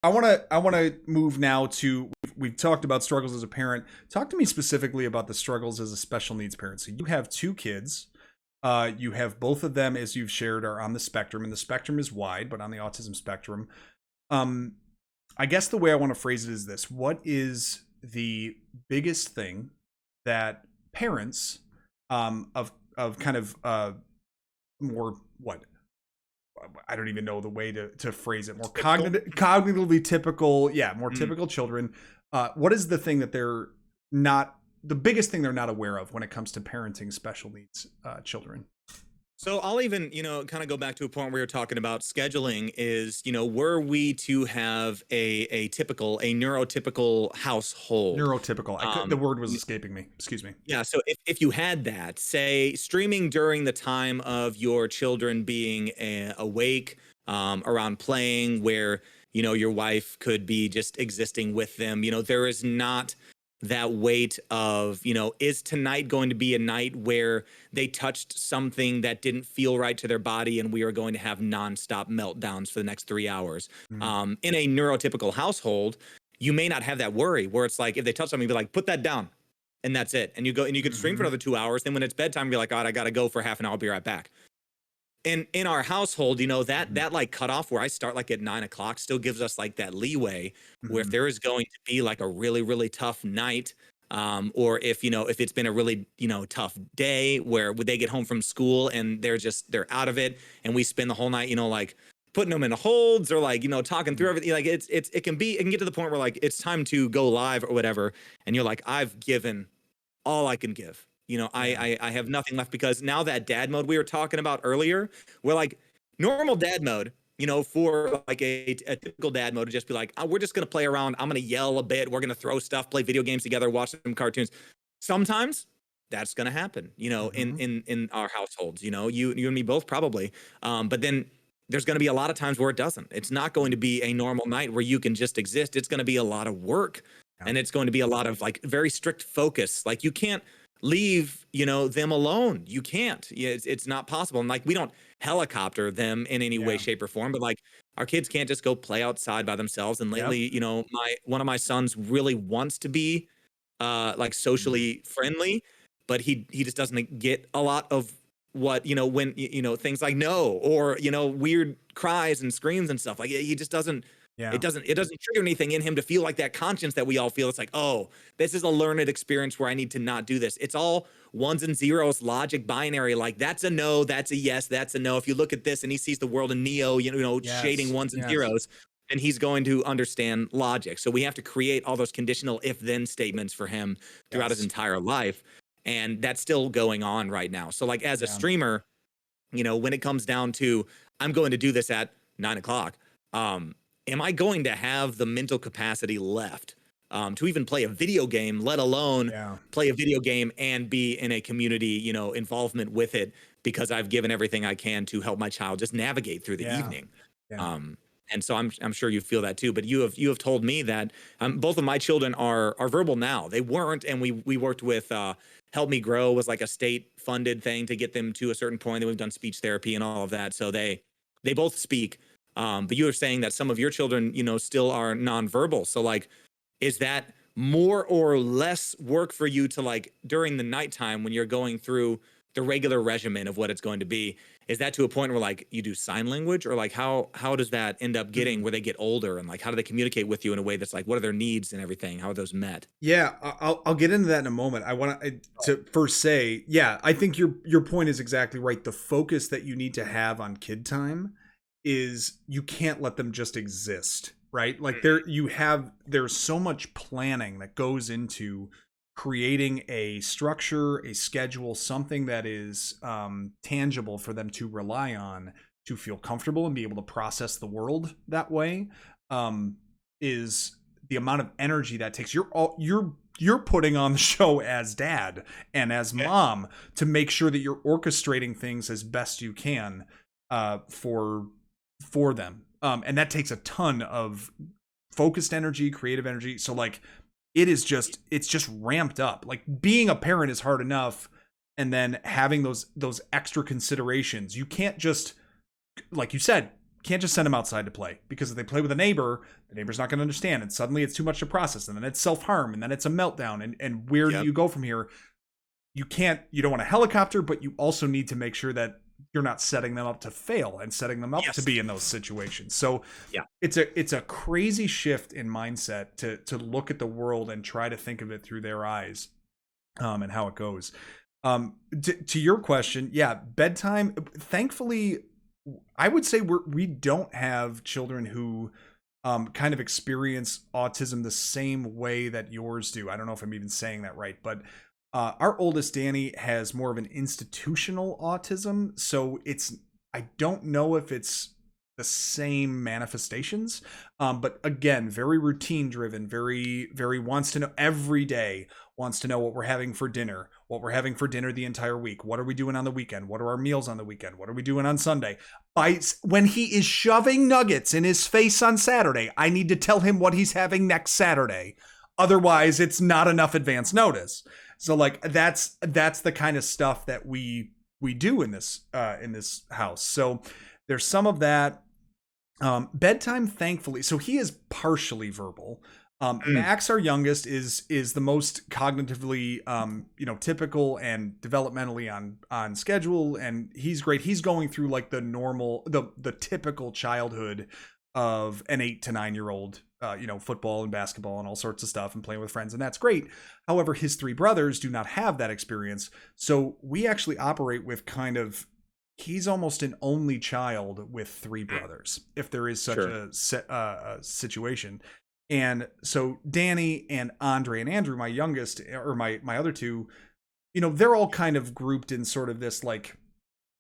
I want to move now to we've talked about struggles as a parent. Talk to me specifically about the struggles as a special needs parent. So you have two kids. You have both of them, as you've shared, are on the spectrum, and the spectrum is wide, but on the autism spectrum. Um, I guess the way I want to phrase it is this: what is the biggest thing that parents of kind of more what I don't even know the way to phrase it, more Typical. cognitively typical, yeah, more Mm. typical children. What is the thing that they're not the biggest thing they're not aware of when it comes to parenting special needs children? So I'll even, kind of go back to a point where we were talking about scheduling is, were we to have a typical, a neurotypical household, Neurotypical. The um, word was escaping me. Excuse me. yeah, so if you had that, say streaming during the time of your children being awake, around playing, where your wife could be just existing with them, there is not that weight of, is tonight going to be a night where they touched something that didn't feel right to their body and we are going to have nonstop meltdowns for the next 3 hours. Mm, In a neurotypical household, you may not have that worry where it's like if they touch something, be like, put that down, and that's it. And you go and you could stream for mm-hmm. another 2 hours. Then when it's bedtime, you're like, God, I gotta go for half an hour. I'll be right back. In our household, that Mm-hmm. that like cutoff where I start like at 9 o'clock still gives us like that leeway where if Mm-hmm. there is going to be like a really, really tough night, or if it's been a really, tough day where would they get home from school and they're out of it and we spend the whole night, like putting them in holds or like, talking through everything. Like it can get to the point where like it's time to go live or whatever. And you're like, I've given all I can give. Yeah. I have nothing left because now that dad mode we were talking about earlier, we're like normal dad mode, for like a typical dad mode to just be like, oh, we're just gonna play around. I'm gonna yell a bit. We're gonna throw stuff, play video games together, watch some cartoons. Sometimes that's gonna happen, in Mm-hmm. our households. You and me both probably. But then there's going to be a lot of times where it doesn't. It's not going to be a normal night where you can just exist. It's going to be a lot of work Yeah. and it's going to be a lot of like very strict focus. Like you can't leave, them alone. You can't. Yeah, it's not possible. And like we don't helicopter them in any way, Yeah. shape, or form. But like our kids can't just go play outside by themselves. And Yep. lately, my one of my sons really wants to be like Mm. socially friendly, but he just doesn't get a lot of what when things like no or weird cries and screams and stuff like he just doesn't Yeah. it doesn't trigger anything in him to feel like that conscience that we all feel. It's like, oh, this is a learned experience where I need to not do this. It's all ones and zeros, logic, binary. Like that's a no, that's a yes, that's a no. If you look at this and he sees the world in Neo, shading Yes. ones and Yes. zeros, and he's going to understand logic. So we have to create all those conditional if then statements for him throughout his Yes. entire life. And that's still going on right now. So, like, as a Yeah. streamer, when it comes down to I'm going to do this at 9 o'clock, am I going to have the mental capacity left to even play a video game, let alone Yeah. play a video game and be in a community, involvement with it because I've given everything I can to help my child just navigate through the Yeah. evening. Yeah. Um, and so I'm sure you feel that too. But you have told me that both of my children are verbal now. They weren't, and we worked with Help Me Grow was like a state funded thing to get them to a certain point. Then we've done speech therapy and all of that. So they both speak. But you were saying that some of your children, still are nonverbal. So like, is that more or less work for you to like during the nighttime when you're going through the regular regimen of what it's going to be? Is that to a point where like you do sign language or like how does that end up getting Mm. where they get older and like how do they communicate with you in a way that's like what are their needs and everything? How are those met? Yeah, I'll get into that in a moment. I want to first say, yeah, I think your point is exactly right. The focus that you need to have on kid time is you can't let them just exist, right? Like there's so much planning that goes into creating a structure, a schedule, something that is tangible for them to rely on to feel comfortable and be able to process the world that way. Is the amount of energy that takes. You're putting on the show as dad and as Yeah. mom to make sure that you're orchestrating things as best you can for them. And that takes a ton of focused energy, creative energy. So like it's just ramped up. Like being a parent is hard enough, and then having those extra considerations. You can't just, like you said, can't just send them outside to play, because if they play with a neighbor, the neighbor's not going to understand, and suddenly it's too much to process, and then it's self-harm, and then it's a meltdown, and where do you go from here? You don't want a helicopter, but you also need to make sure that you're not setting them up to fail and setting them up to be in those situations. So it's a crazy shift in mindset to look at the world and try to think of it through their eyes, and how it goes. To your question, bedtime, thankfully, I would say we don't have children who kind of experience autism the same way that yours do. I don't know if I'm even saying that right, but our oldest, Danny, has more of an institutional autism. So I don't know if it's the same manifestations, but again, very routine driven, very, very wants to know every day, wants to know what we're having for dinner, the entire week. What are we doing on the weekend? What are our meals on the weekend? What are we doing on Sunday? When he is shoving nuggets in his face on Saturday, I need to tell him what he's having next Saturday. Otherwise, it's not enough advance notice. So like that's the kind of stuff that we do in this house. So there's some of that. Bedtime, thankfully, so he is partially verbal. Max, our youngest, is the most cognitively typical and developmentally on schedule, and he's great. He's going through like the typical childhood of an 8 to 9 year old, football and basketball and all sorts of stuff and playing with friends, and that's great. However, his 3 brothers do not have that experience, so we actually operate with he's almost an only child with 3 brothers, if there is such a situation. And so Danny and Andre and Andrew, my youngest, or my other 2, they're all kind of grouped in sort of this, like,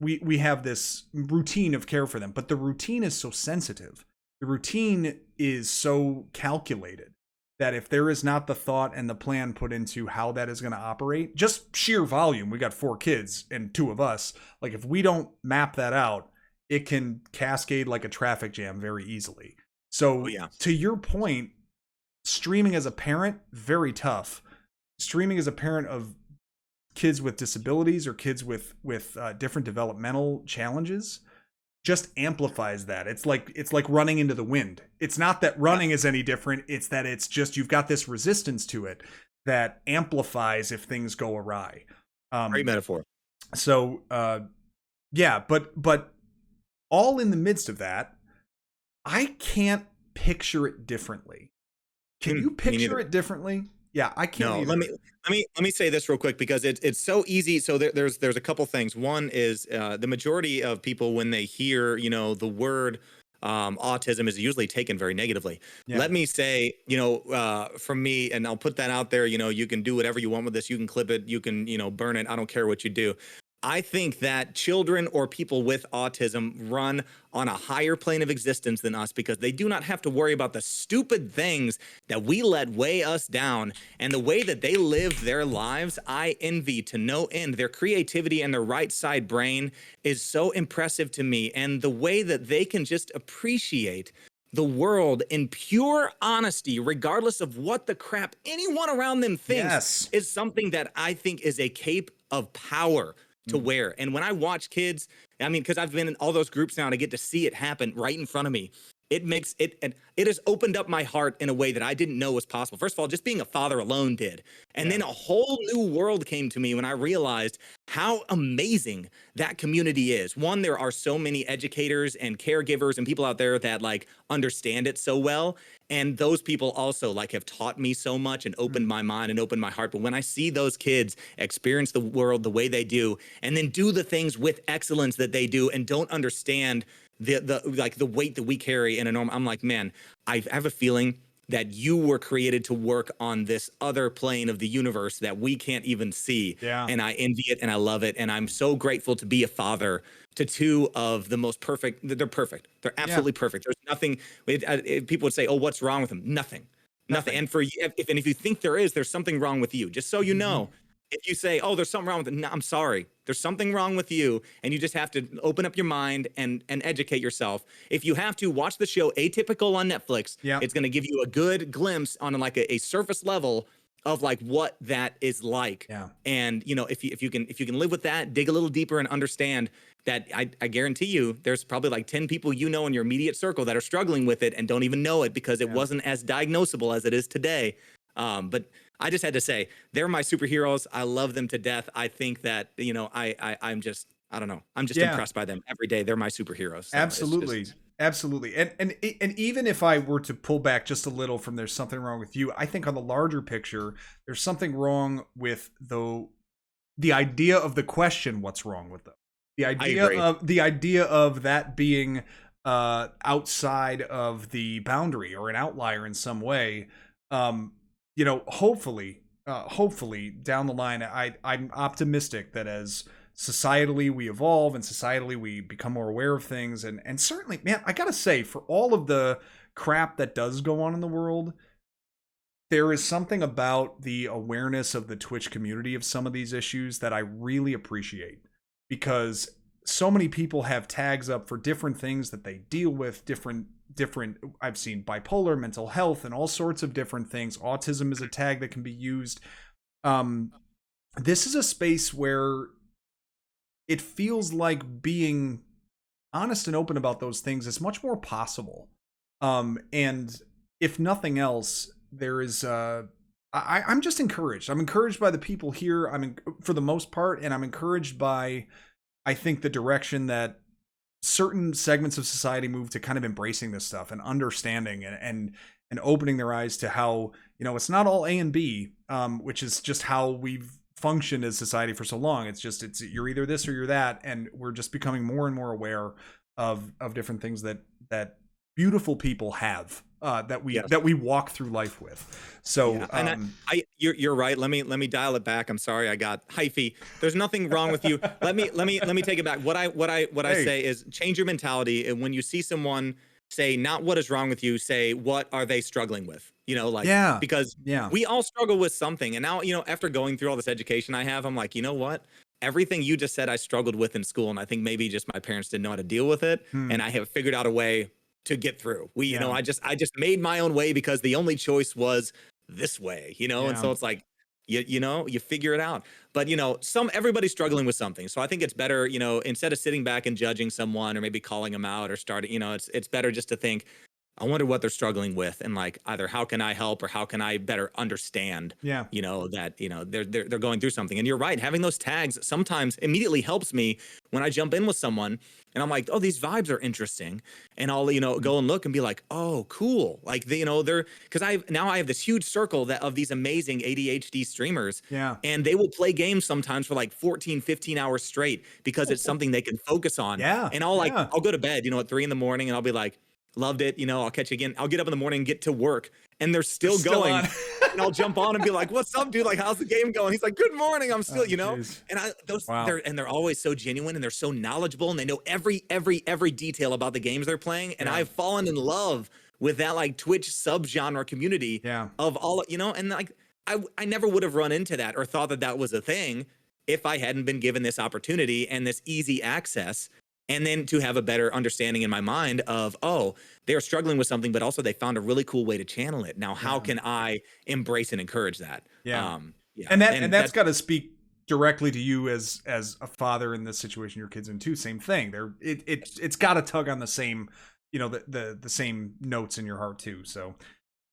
we have this routine of care for them, but the routine is so sensitive. The routine is so calculated that if there is not the thought and the plan put into how that is going to operate, just sheer volume, we got 4 kids and 2 of us, like if we don't map that out, it can cascade like a traffic jam very easily. So to your point, streaming as a parent, very tough. Streaming as a parent of kids with disabilities or kids with different developmental challenges just amplifies that. It's like running into the wind. It's not that running is any different. It's that it's just, you've got this resistance to it that amplifies if things go awry. Great metaphor. So, but all in the midst of that, I can't picture it differently. Can you picture it differently? Yeah, I can't. No, let me say this real quick, because it's so easy. So there's a couple things. One is the majority of people, when they hear the word autism, is usually taken very negatively. Let me say, from me, and I'll put that out there. You can do whatever you want with this. You can clip it. You can burn it. I don't care what you do. I think that children or people with autism run on a higher plane of existence than us, because they do not have to worry about the stupid things that we let weigh us down. And the way that they live their lives, I envy to no end. Their creativity and their right side brain is so impressive to me. And the way that they can just appreciate the world in pure honesty, regardless of what the crap anyone around them thinks, is something that I think is a cape of power to wear. And when I watch kids, because I've been in all those groups now and I get to see it happen right in front of me, it has opened up my heart in a way that I didn't know was possible. First of all, just being a father alone did. And then a whole new world came to me when I realized how amazing that community is. One, there are so many educators and caregivers and people out there that understand it so well. And those people also have taught me so much and opened my mind and opened my heart. But when I see those kids experience the world the way they do, and then do the things with excellence that they do, and don't understand the weight that we carry in a normal, I'm like, man, I have a feeling that you were created to work on this other plane of the universe that we can't even see. And I envy it and I love it. And I'm so grateful to be a father to 2 of the most perfect. They're perfect. They're absolutely perfect. There's nothing. People would say, oh, what's wrong with them? Nothing. And if you think there's something wrong with you, just so you know. If you say, oh, there's something wrong with it, no, I'm sorry. There's something wrong with you, and you just have to open up your mind and educate yourself. If you have to, watch the show Atypical on Netflix. It's going to give you a good glimpse on a surface level of like what that is like. Yeah. And you know, if you can live with that, dig a little deeper and understand that, I guarantee you there's probably like 10 people you know in your immediate circle that are struggling with it and don't even know it because it Yeah. wasn't as diagnosable as it is today. But I just had to say, they're my superheroes. I love them to death. I think that, you know, I'm just, I don't know. I'm just Yeah. impressed by them every day. They're my superheroes. So Absolutely. Absolutely. And even if I were to pull back just a little from there's something wrong with you, I think on the larger picture, there's something wrong with the idea of the question, what's wrong with them? The idea of that being outside of the boundary or an outlier in some way. You know, hopefully down the line, I'm optimistic that as societally we evolve and societally we become more aware of things, and certainly, man, I gotta say, for all of the crap that does go on in the world, there is something about the awareness of the Twitch community of some of these issues that I really appreciate, because so many people have tags up for different things that they deal with, different I've seen bipolar, mental health, and all sorts of different things. Autism is a tag that can be used. This is a space where it feels like being honest and open about those things is much more possible. And if nothing else, there is I'm just encouraged. I'm encouraged by the people here. For the most part, and I'm encouraged by, I think, the direction that certain segments of society move to kind of embracing this stuff and understanding and opening their eyes to how, you know, it's not all A and B, which is just how we've functioned as society for so long. It's you're either this or you're that, and we're just becoming more and more aware of different things that beautiful people have, that we walk through life with. So yeah. And you're right. Let me dial it back. I'm sorry, I got hyphy. There's nothing wrong with you. Let me take it back. What I say is, change your mentality, and when you see someone, say not what is wrong with you, say what are they struggling with. You know, like, because we all struggle with something. And now, you know, after going through all this education I have, I'm like, you know what? Everything you just said I struggled with in school, and I think maybe just my parents didn't know how to deal with it, and I have figured out a way to get through. You know, I just made my own way because the only choice was this way, you know. And so it's like, you know, you figure it out. But you know, everybody's struggling with something. So I think it's better, you know, instead of sitting back and judging someone or maybe calling them out or starting, you know, it's better just to think, I wonder what they're struggling with, and like, either how can I help or how can I better understand, you know, that, you know, they're going through something. And you're right, having those tags sometimes immediately helps me when I jump in with someone and I'm like, oh, these vibes are interesting, and I'll, you know, go and look and be like, oh, cool, like you know, because I have this huge circle of these amazing ADHD streamers, and they will play games sometimes for like 14, 15 hours straight because it's something they can focus on. And I'll go to bed, you know, at 3 a.m, and I'll be like, loved it, you know, I'll catch you again. I'll get up in the morning and get to work, and they're still going. And I'll jump on and be like, what's up, dude? Like, how's the game going? He's like, good morning. I'm still, you know, and they're always so genuine, and they're so knowledgeable, and they know every detail about the games they're playing. And I've fallen in love with that like Twitch subgenre community of all, you know, and like, I never would have run into that or thought that was a thing if I hadn't been given this opportunity and this easy access. And then to have a better understanding in my mind of, oh, they're struggling with something, but also they found a really cool way to channel it. Now, how can I embrace and encourage that? And that's got to speak directly to you as a father in this situation your kids in too. Same thing. It's got to tug on the same, you know, the same notes in your heart too. So